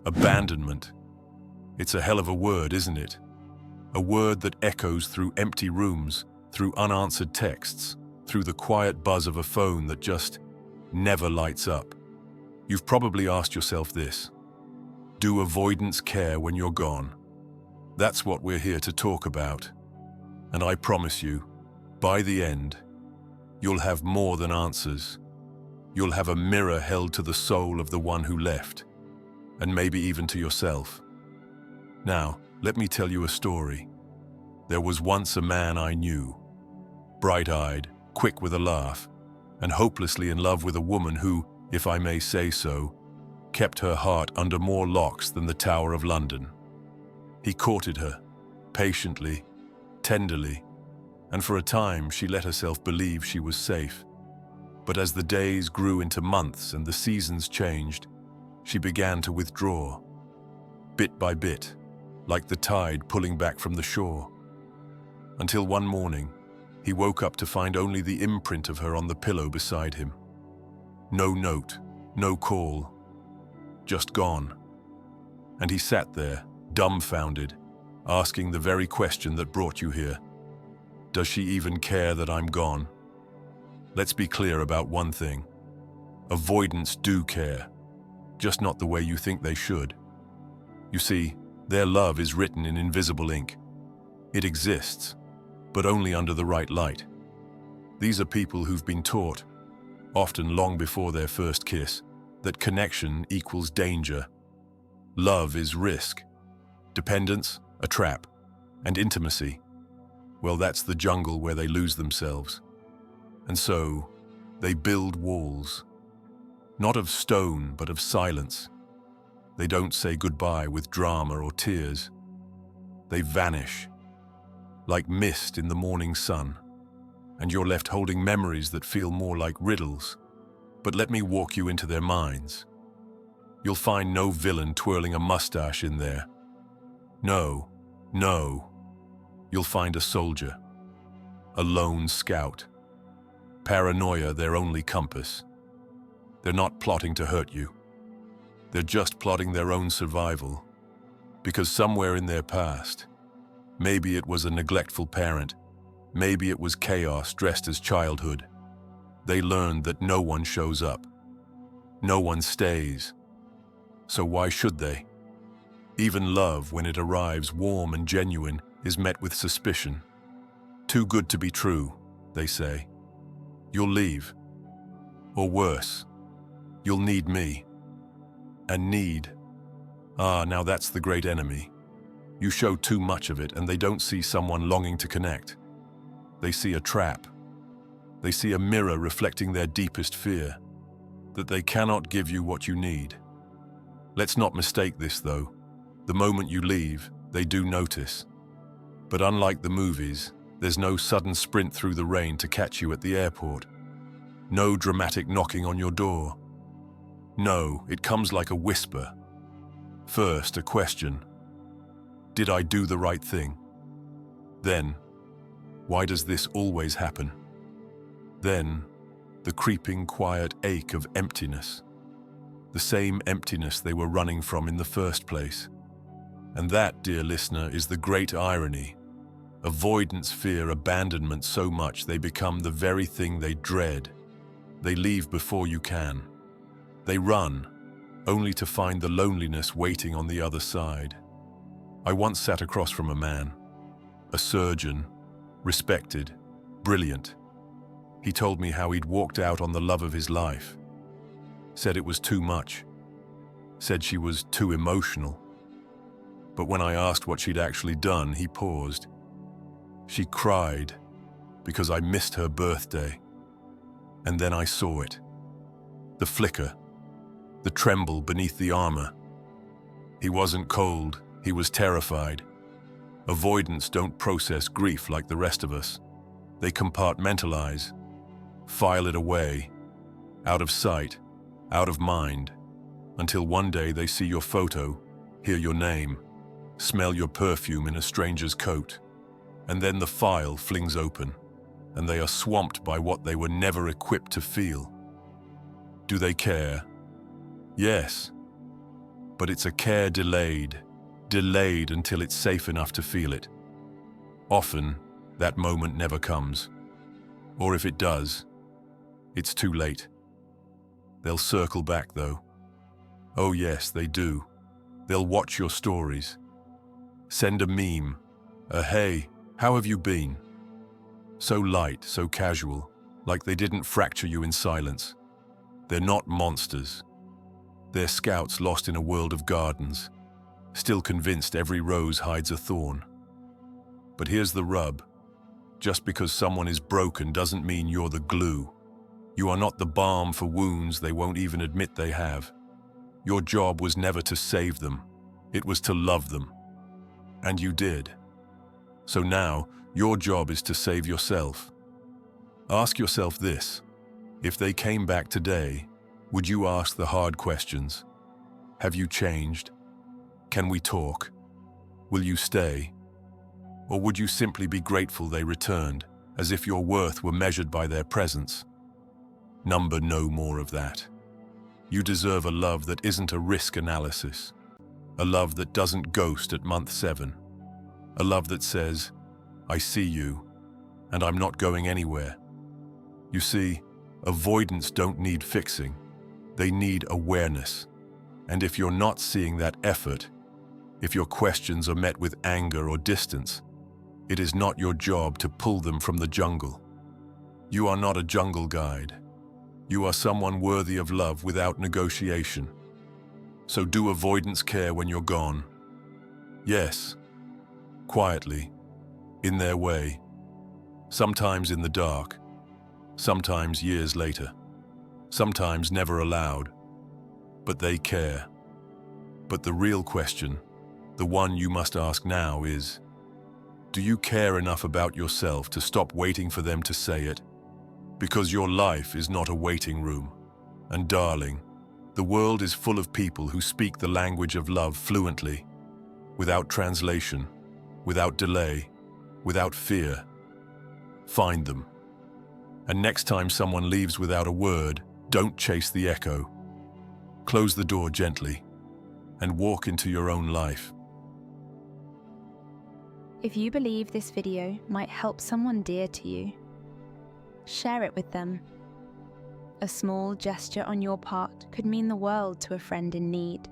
Abandonment. It's a hell of a word, isn't it? A word that echoes through empty rooms, through unanswered texts, through the quiet buzz of a phone that just never lights up. You've probably asked yourself this: do avoidants care when you're gone? That's what we're here to talk about. And I promise you, by the end, you'll have more than answers. You'll have a mirror held to the soul of the one who left, and maybe even to yourself. Now, let me tell you a story. There was once a man I knew, bright-eyed, quick with a laugh, and hopelessly in love with a woman who, if I may say so, kept her heart under more locks than the Tower of London. He courted her, patiently, tenderly, and for a time she let herself believe she was safe. But as the days grew into months and the seasons changed, she began to withdraw, bit by bit, like the tide pulling back from the shore. Until one morning, he woke up to find only the imprint of her on the pillow beside him. No note, no call, just gone. And he sat there, dumbfounded, asking the very question that brought you here. Does she even care that I'm gone? Let's be clear about one thing. Avoidants do care, just not the way you think they should. You see, their love is written in invisible ink. It exists, but only under the right light. These are people who've been taught, often long before their first kiss, that connection equals danger. Love is risk. Dependence, a trap. And intimacy, well, that's the jungle where they lose themselves. And so, they build walls. Not of stone, but of silence. They don't say goodbye with drama or tears. They vanish, like mist in the morning sun, and you're left holding memories that feel more like riddles. But let me walk you into their minds. You'll find no villain twirling a mustache in there. No. You'll find a soldier, a lone scout. Paranoia their only compass. They're not plotting to hurt you. They're just plotting their own survival. Because somewhere in their past, maybe it was a neglectful parent, maybe it was chaos dressed as childhood, they learned that no one shows up. No one stays. So why should they? Even love, when it arrives warm and genuine, is met with suspicion. Too good to be true, they say. You'll leave. Or worse, you'll need me. And need. Now that's the great enemy. You show too much of it and they don't see someone longing to connect. They see a trap. They see a mirror reflecting their deepest fear, that they cannot give you what you need. Let's not mistake this, though. The moment you leave, they do notice. But unlike the movies, there's no sudden sprint through the rain to catch you at the airport. No dramatic knocking on your door. No, it comes like a whisper. First, a question. Did I do the right thing? Then, why does this always happen? Then, the creeping, quiet ache of emptiness. The same emptiness they were running from in the first place. And that, dear listener, is the great irony. Avoidants fear abandonment so much they become the very thing they dread. They leave before you can. They run, only to find the loneliness waiting on the other side. I once sat across from a man, a surgeon, respected, brilliant. He told me how he'd walked out on the love of his life. Said it was too much. Said she was too emotional. But when I asked what she'd actually done, he paused. She cried because I missed her birthday. And then I saw it. The flicker, the tremble beneath the armor. He wasn't cold, he was terrified. Avoidants don't process grief like the rest of us. They compartmentalize, file it away, out of sight, out of mind, until one day they see your photo, hear your name, smell your perfume in a stranger's coat, and then the file flings open, and they are swamped by what they were never equipped to feel. Do they care? Yes. but it's a care delayed until it's safe enough to feel it. Often, that moment never comes. Or if it does, it's too late. They'll circle back, though. Oh yes, they do. They'll watch your stories. Send a meme, a "Hey, how have you been?" So light, so casual, like they didn't fracture you in silence. They're not monsters. They're scouts lost in a world of gardens, still convinced every rose hides a thorn. But here's the rub. Just because someone is broken doesn't mean you're the glue. You are not the balm for wounds they won't even admit they have. Your job was never to save them. It was to love them. And you did. So now, your job is to save yourself. Ask yourself this. If they came back today, would you ask the hard questions? Have you changed? Can we talk? Will you stay? Or would you simply be grateful they returned, as if your worth were measured by their presence? Number no more of that. You deserve a love that isn't a risk analysis. A love that doesn't ghost at month 7. A love that says, "I see you, and I'm not going anywhere." You see, avoidants don't need fixing. They need awareness. And if you're not seeing that effort, if your questions are met with anger or distance, it is not your job to pull them from the jungle. You are not a jungle guide. You are someone worthy of love without negotiation. So do avoidants care when you're gone? Yes. Quietly, in their way. Sometimes in the dark. Sometimes years later. Sometimes never allowed. But they care. But the real question, the one you must ask now is, do you care enough about yourself to stop waiting for them to say it? Because your life is not a waiting room. And darling, the world is full of people who speak the language of love fluently, without translation, without delay, without fear. Find them. And next time someone leaves without a word, don't chase the echo. Close the door gently and walk into your own life. If you believe this video might help someone dear to you, share it with them. A small gesture on your part could mean the world to a friend in need.